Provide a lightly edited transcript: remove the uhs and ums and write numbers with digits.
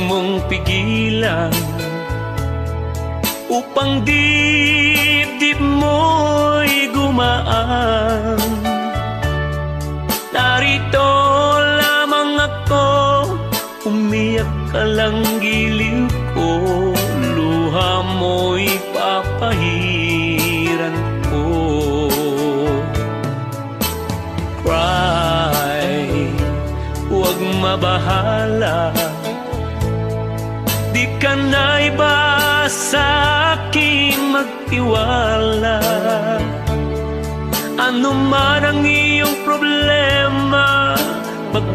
mong pigilan, upang dibdib mo'y gumaan. Narito lamang ako, umiyak ka lang giliw ko, luha mo'y papahiran ko. Cry, huwag mabahala, di ka na iba sa aking magtiwala. Ano man ang iyong problema,